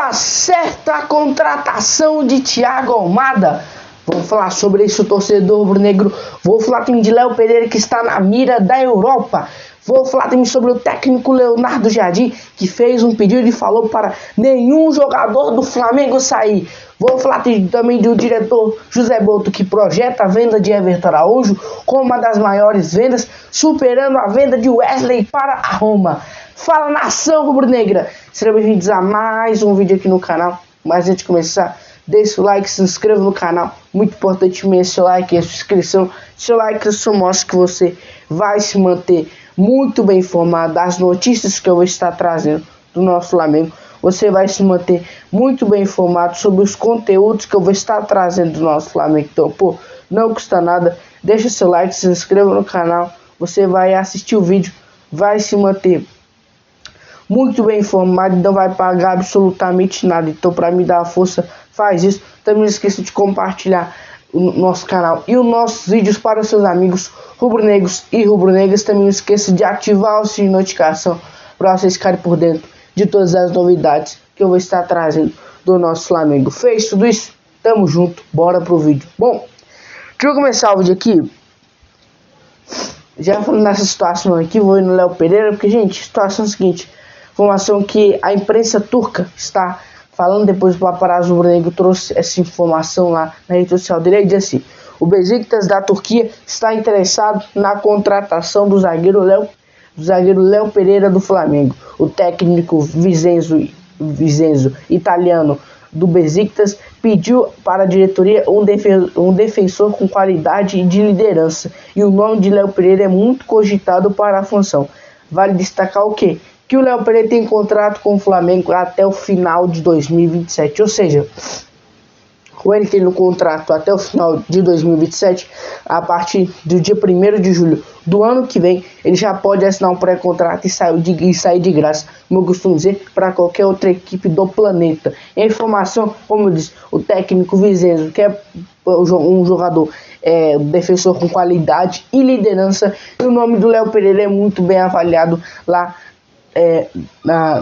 acerta a contratação de Thiago Almada. Vamos falar sobre isso, torcedor rubro-negro. Vou falar também de Léo Pereira, que está na mira da Europa. Vou falar também sobre o técnico Leonardo Jardim, que fez um pedido e falou para nenhum jogador do Flamengo sair. Vou falar também do diretor José Boto, que projeta a venda de Everton Araújo como uma das maiores vendas, superando a venda de Wesley para a Roma. Fala, nação rubro-negra! Sejam bem-vindos a mais um vídeo aqui no canal. Mas antes de começar, deixe o like, se inscreva no canal. Muito importante mesmo seu like e a sua inscrição. Seu like só mostra que você vai se manter muito bem informado das notícias que eu vou estar trazendo do nosso Flamengo. Você vai se manter muito bem informado sobre os conteúdos que eu vou estar trazendo do nosso Flamengo. Então, não custa nada. Deixa seu like, se inscreva no canal. Você vai assistir o vídeo, vai se manter muito bem informado, não vai pagar absolutamente nada. Então, para me dar a força, faz isso. Também não esqueça de compartilhar o nosso canal e os nossos vídeos para os seus amigos rubro-negros e rubro-negras. Também não esqueça de ativar o sininho de notificação para vocês ficarem por dentro de todas as novidades que eu vou estar trazendo do nosso Flamengo. Fez tudo isso? Tamo junto, bora pro vídeo. Bom, deixa eu começar o vídeo aqui. Já falando nessa situação aqui, vou ir no Léo Pereira, porque, gente, situação é a seguinte. Informação que a imprensa turca está falando, depois do paparazzo rubro-negro trouxe essa informação lá na rede social dele. Ele diz assim: o Beşiktaş da Turquia está interessado na contratação do zagueiro Léo Pereira do Flamengo. O técnico Vincenzo, italiano do Beşiktaş, pediu para a diretoria um defensor com qualidade e de liderança, e o nome de Léo Pereira é muito cogitado para a função. Vale destacar o quê? Que o Léo Pereira tem contrato com o Flamengo até o final de 2027, ou seja, com ele tendo contrato até o final de 2027, a partir do dia 1º de julho do ano que vem, ele já pode assinar um pré-contrato e sair de graça, como eu costumo dizer, para qualquer outra equipe do planeta. E a informação, como eu disse, o técnico Vincenzo, que é um jogador defensor com qualidade e liderança, e o nome do Léo Pereira é muito bem avaliado lá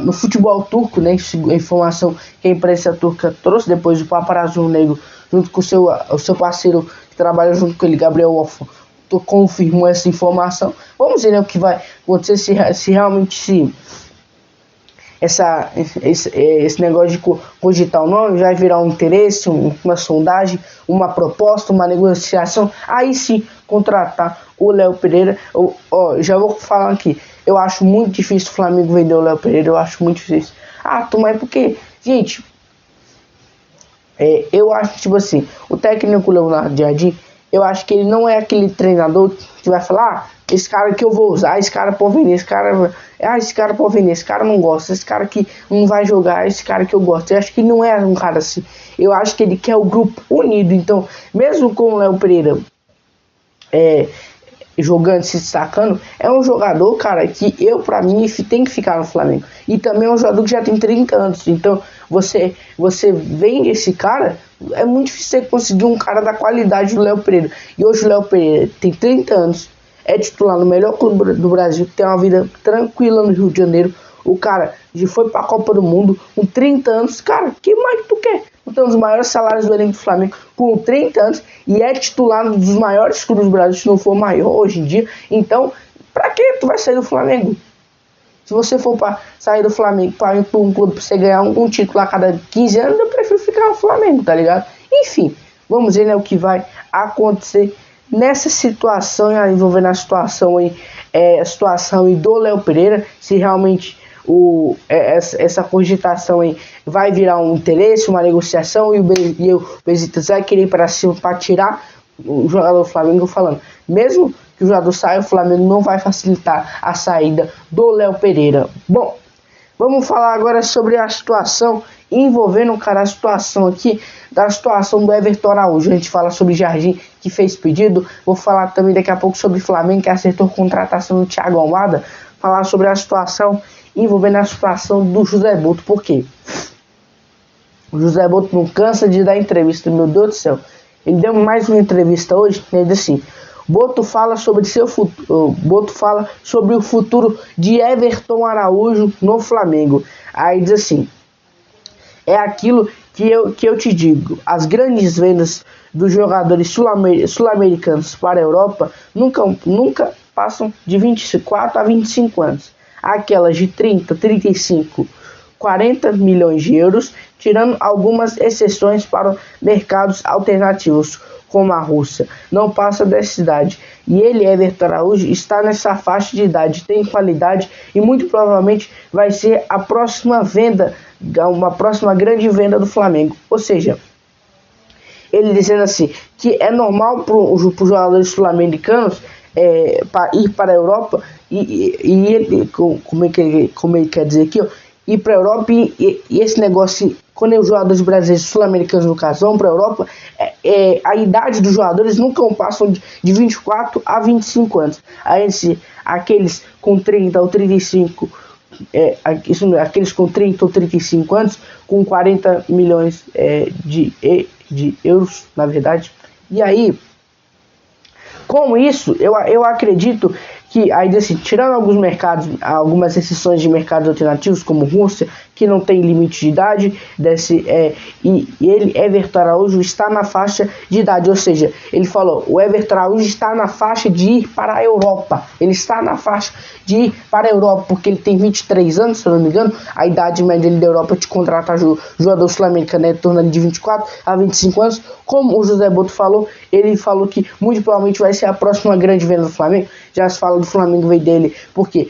no futebol turco, né? A informação que a imprensa turca trouxe depois do paparazzo negro, junto com o seu parceiro que trabalha junto com ele, Gabriel Wolff, confirmou essa informação. Vamos ver, né, o que vai acontecer, se realmente esse negócio de cogitar o nome vai virar um interesse, uma sondagem, uma proposta, uma negociação. Aí sim, contratar o Léo Pereira. Já vou falar aqui. Eu acho muito difícil o Flamengo vender o Léo Pereira. Eu acho muito difícil. Mas porque, gente, eu acho, tipo assim, o técnico Leonardo Jardim, eu acho que ele não é aquele treinador que vai falar: esse cara que eu vou usar, esse cara pode vender, esse cara pode vender, esse cara não gosta, esse cara que não vai jogar, esse cara que eu gosto. Eu acho que ele não é um cara assim. Eu acho que ele quer o grupo unido. Então, mesmo com o Léo Pereira jogando, se destacando, é um jogador, cara, que pra mim, tem que ficar no Flamengo. E também é um jogador que já tem 30 anos. Então, você vende esse cara, é muito difícil você conseguir um cara da qualidade do Léo Pereira. E hoje o Léo Pereira tem 30 anos, é titular no melhor clube do Brasil, tem uma vida tranquila no Rio de Janeiro. O cara já foi pra Copa do Mundo com 30 anos. Cara, que mais tu quer? Tem um dos maiores salários do elenco do Flamengo com 30 anos e é titular dos maiores clubes do Brasil, se não for maior hoje em dia. Então, pra que tu vai sair do Flamengo? Se você for pra sair do Flamengo para ir pra um clube pra você ganhar um título a cada 15 anos, eu prefiro ficar no Flamengo, tá ligado? Enfim, vamos ver, né, o que vai acontecer nessa situação, envolvendo a situação aí do Léo Pereira, se realmente essa cogitação aí vai virar um interesse, uma negociação, e o Beşiktaş vai querer ir para cima para tirar o jogador do Flamengo. Falando, mesmo que o jogador saia, o Flamengo não vai facilitar a saída do Léo Pereira. Bom, vamos falar agora sobre a situação envolvendo, cara, a situação aqui da situação do Everton Araújo. A gente fala sobre Jardim, que fez pedido. Vou falar também daqui a pouco sobre Flamengo, que acertou a contratação do Thiago Almada. Falar sobre a situação envolvendo a situação do José Boto. Por quê? O José Boto não cansa de dar entrevista, meu Deus do céu. Ele deu mais uma entrevista hoje, ele disse assim: Boto fala sobre seu futuro. Boto fala sobre o futuro de Everton Araújo no Flamengo. Aí diz assim: é aquilo que eu te digo. As grandes vendas dos jogadores sul-americanos para a Europa nunca passam de 24 a 25 anos. Aquelas de 30, 35, 40 milhões de euros, tirando algumas exceções para mercados alternativos, como a Rússia, não passa dessa idade. E ele, Everton Araújo, está nessa faixa de idade, tem qualidade e muito provavelmente vai ser a próxima venda, uma próxima grande venda do Flamengo. Ou seja, ele dizendo assim, que é normal para os jogadores sul-americanos ir para a Europa e ele, como ele quer dizer aqui, ó, ir para a Europa e esse negócio, quando os jogadores brasileiros sul-americanos, no caso, vão para a Europa, a idade dos jogadores nunca passam de 24 a 25 anos. Aqueles com 30 ou 35, aqueles com 30 ou 35 anos, com 40 milhões de euros, na verdade. E aí, com isso, eu acredito que, aí, assim, tirando alguns mercados, algumas exceções de mercados alternativos, como Rússia, que não tem limite de idade, e ele, Everton Araújo, está na faixa de idade, ou seja, ele falou, o Everton Araújo está na faixa de ir para a Europa, ele está na faixa de ir para a Europa, porque ele tem 23 anos, se eu não me engano, a idade média da Europa de contratar jogador sul-americano é tornando de 24 a 25 anos, como o José Boto falou, ele falou que muito provavelmente vai ser a próxima grande venda do Flamengo. Já se fala do Flamengo veio dele, porque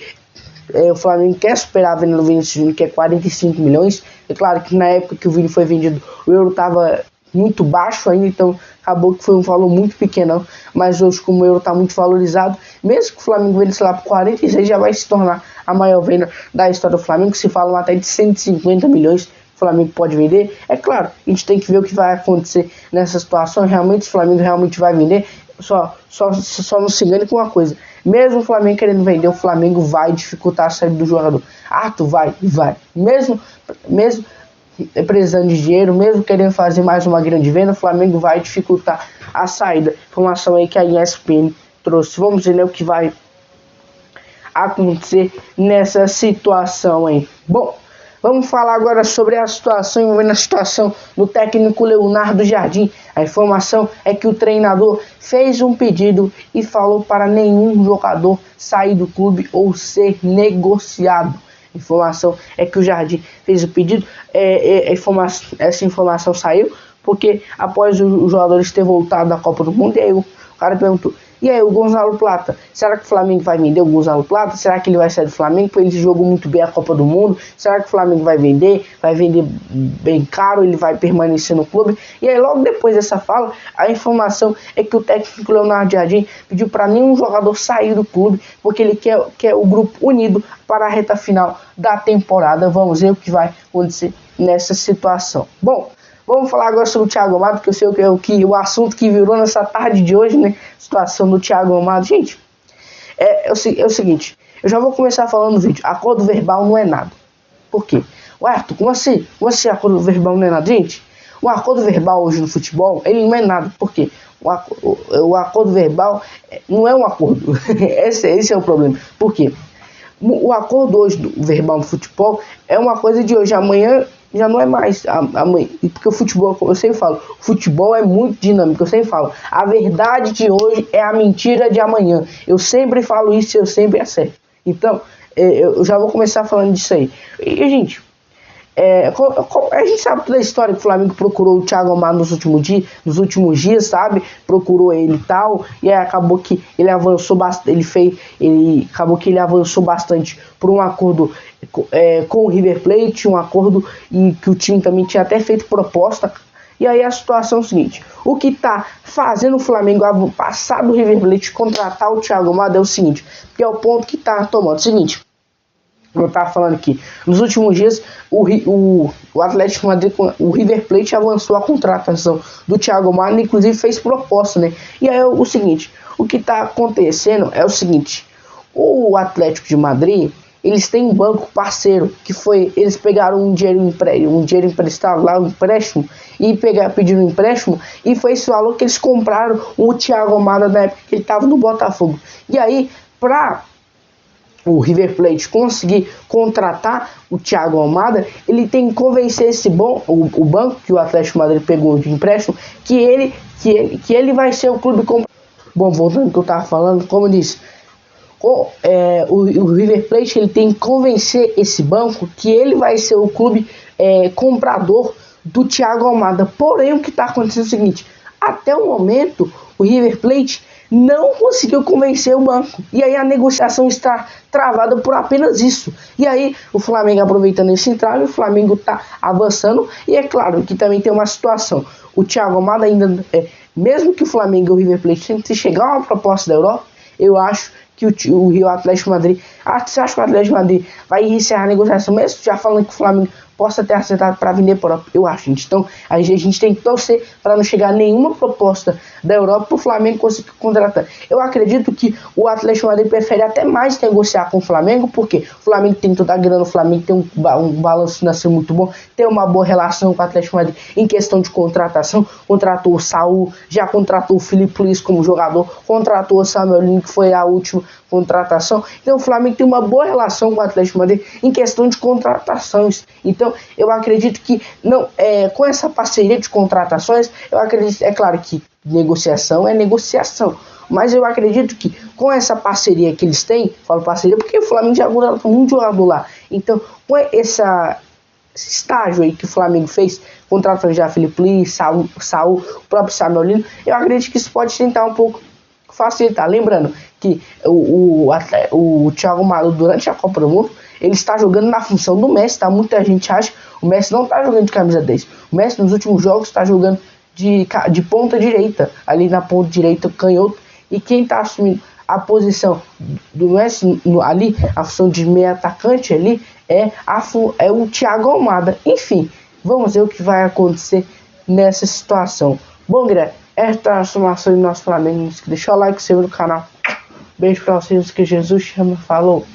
o Flamengo quer superar a venda do Vinícius Júnior, que é 45 milhões. É claro que na época que o Vini foi vendido, o euro estava muito baixo ainda, então acabou que foi um valor muito pequeno. Mas hoje, como o euro está muito valorizado, mesmo que o Flamengo venda, sei lá, por 46, já vai se tornar a maior venda da história do Flamengo. Se fala até de 150 milhões. O Flamengo pode vender. É claro, a gente tem que ver o que vai acontecer nessa situação. Realmente, se o Flamengo realmente vai vender, só não se engane com uma coisa. Mesmo o Flamengo querendo vender, o Flamengo vai dificultar a saída do jogador. Vai. Mesmo precisando de dinheiro, mesmo querendo fazer mais uma grande venda, o Flamengo vai dificultar a saída. Informação aí que a ESPN trouxe. Vamos ver, né, o que vai acontecer nessa situação aí. Bom, vamos falar agora sobre a situação, envolvendo a situação do técnico Leonardo Jardim. A informação é que o treinador fez um pedido e falou para nenhum jogador sair do clube ou ser negociado. A informação é que o Jardim fez o pedido, essa informação saiu porque após os jogadores ter voltado da Copa do Mundo, e aí o cara perguntou, e aí o Gonzalo Plata, será que o Flamengo vai vender o Gonzalo Plata? Será que ele vai sair do Flamengo? Porque ele jogou muito bem a Copa do Mundo. Será que o Flamengo vai vender? Vai vender bem caro? Ele vai permanecer no clube? E aí logo depois dessa fala, a informação é que o técnico Leonardo Jardim pediu para nenhum jogador sair do clube, porque ele quer o grupo unido para a reta final da temporada. Vamos ver o que vai acontecer nessa situação. Bom, vamos falar agora sobre o Thiago Almada, que eu sei o assunto que virou nessa tarde de hoje, né? Situação do Thiago Almada. Gente, é o seguinte, eu já vou começar falando no vídeo. Acordo verbal não é nada. Por quê? Arthur, como assim? Acordo verbal não é nada? Gente, o acordo verbal hoje no futebol, ele não é nada. Por quê? O acordo verbal não é um acordo. esse é o problema. Por quê? O acordo hoje do verbal no futebol é uma coisa de hoje. Amanhã já não é mais. Amanhã, porque o futebol, eu sempre falo, o futebol é muito dinâmico. Eu sempre falo, a verdade de hoje é a mentira de amanhã. Eu sempre falo isso e eu sempre acerto. Então, eu já vou começar falando disso aí. E, gente, a gente sabe toda a história que o Flamengo procurou o Thiago Almada nos últimos dias, sabe? Procurou ele e tal, e aí acabou que ele avançou bastante, acabou que ele avançou bastante por um acordo com o River Plate, um acordo e que o time também tinha até feito proposta. E aí a situação é o seguinte, o que tá fazendo o Flamengo passar do River Plate contratar o Thiago Almada é o seguinte, que é o ponto que tá tomando. É o seguinte, como eu estava falando aqui, nos últimos dias o Atlético Madrid, o River Plate avançou a contratação do Thiago Almada, inclusive fez proposta, né? E aí o seguinte, o que está acontecendo é o seguinte, o Atlético de Madrid, eles têm um banco parceiro, eles pegaram um dinheiro emprestado lá, um empréstimo, e pediram um empréstimo, e foi esse valor que eles compraram o Thiago Almada na época que ele estava no Botafogo. E aí, para o River Plate conseguir contratar o Thiago Almada, ele tem que convencer o banco que o Atlético Madrid pegou de empréstimo, que ele vai ser o clube comprador. Bom, voltando ao que eu estava falando, como eu disse, o River Plate ele tem que convencer esse banco que ele vai ser o clube comprador do Thiago Almada. Porém, o que está acontecendo é o seguinte: até o momento, o River Plate não conseguiu convencer o banco. E aí a negociação está travada por apenas isso. E aí o Flamengo aproveitando esse entrave, o Flamengo está avançando. E é claro que também tem uma situação. O Thiago Almada ainda, mesmo que o Flamengo e o River Plate tentem chegar a uma proposta da Europa, eu acho que o Rio Atlético Madrid... você acha que o Atlético Madrid vai encerrar a negociação, mesmo já falando que o Flamengo possa ter acertado para vender para a Europa? Eu acho, gente. Então a gente tem que torcer para não chegar nenhuma proposta da Europa para o Flamengo conseguir contratar. Eu acredito que o Atlético Madrid prefere até mais negociar com o Flamengo, porque o Flamengo tem toda a grana, o Flamengo tem um balanço financeiro muito bom, tem uma boa relação com o Atlético Madrid em questão de contratação. Contratou o Saul, já contratou o Filipe Luís como jogador, contratou o Samuel Lino, que foi a última contratação. Então o Flamengo tem uma boa relação com o Atlético Madrid em questão de contratações. Então eu acredito que com essa parceria de contratações, eu acredito, é claro que negociação é negociação, mas eu acredito que com essa parceria que eles têm, falo parceria porque o Flamengo já contratou muito jogador lá, então com esse estágio aí que o Flamengo fez, contratou já Filipe Luís, Saul, o próprio Samuel Lino, eu acredito que isso pode tentar um pouco facilitar. Lembrando que o Thiago Almada, durante a Copa do Mundo, ele está jogando na função do Messi, tá? Muita gente acha que o Messi não está jogando de camisa 10. O Messi nos últimos jogos está jogando de ponta direita, ali na ponta direita, canhoto, e quem está assumindo a posição do Messi ali, a função de meio atacante ali, é o Thiago Almada. Enfim, vamos ver o que vai acontecer nessa situação. Bom, galera, essa é a transformação do nosso Flamengo. Deixa o like, se inscreva no canal. Beijo pra vocês, que Jesus chama. Falou!